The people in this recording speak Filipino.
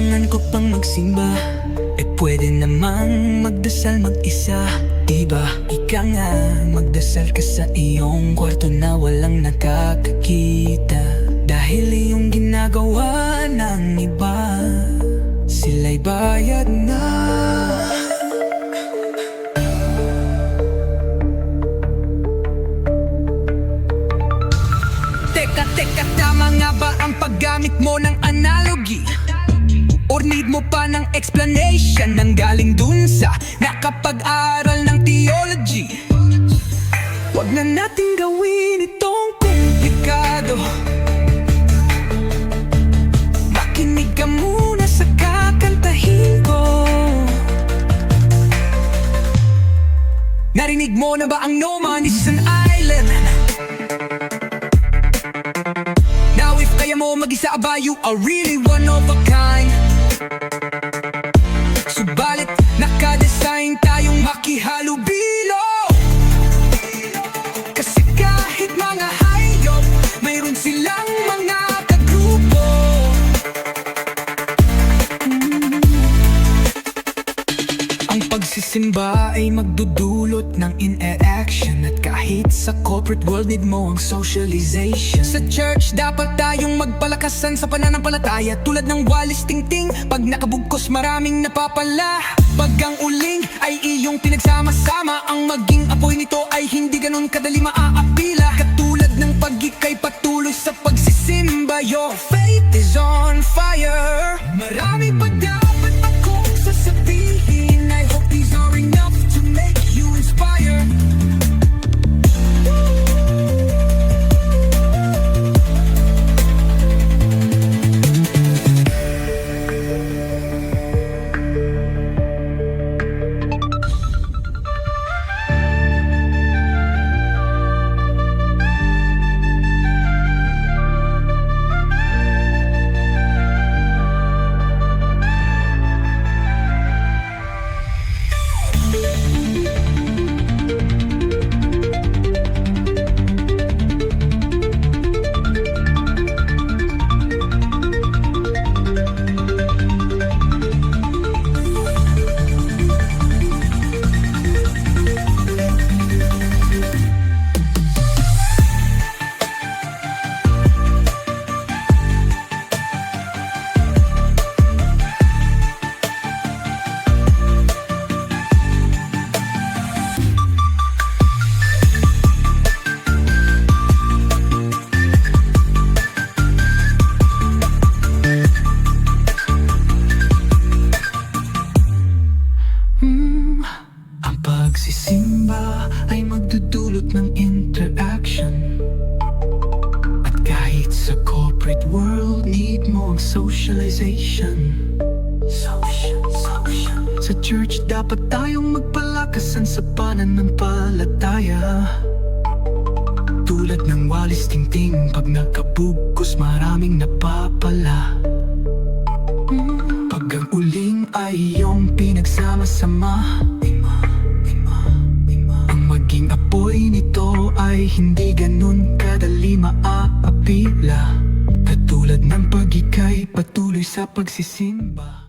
kailangan ko pang magsimba, pwede namang magdasal mag-isa, diba? Ika nga, magdasal ka sa iyong kwarto na walang nakakakita. Dahil iyong ginagawa ng iba, sila'y bayad na. Teka, tama nga ba ang paggamit mo ng analogy? Or need mo pa ng explanation nang galing dun sa nakapag-aral ng theology? Huwag na nating gawin itong komplikado. Makinig ka muna sa kakantahin ko. Narinig mo na ba ang No Man is an Island? Now if kaya mo mag-isa ba, you are really one of a kind. Subalit nakadesign tayong makihalubilo, kasi kahit mga hayop, mayroon silang mga kagrupo. Ang pagsisimba ay magdudulot ng interaction, at kahit sa corporate world need mo ang socialization. Sa church dapat tayong magpalakasan sa pananampalataya, tulad ng walis tingting. Pag nakabugkos maraming napapala. Pag ang uling ay iyong pinagsama-sama, ang maging apoy nito ay hindi ganon kadali maaapila. Katulad ng pag-ikay patuloy sa pagsisimba, your faith is on fire. Marami pa dapat akong sasabihin, I hope these are enough to make you inspire. Pagsisimba ay magdudulot ng interaction, at kahit sa corporate world need mo ang socialization. Sa church dapat tayong magpalakasan sa pananampalataya, tulad ng walis tingting. Pag nakabugkos maraming napapala. Pag ang uling ay iyong pinagsama-sama, maging apoy nito ay hindi ganun kadali maaapila. Katulad ng pag-ikay patuloy sa pagsisimba.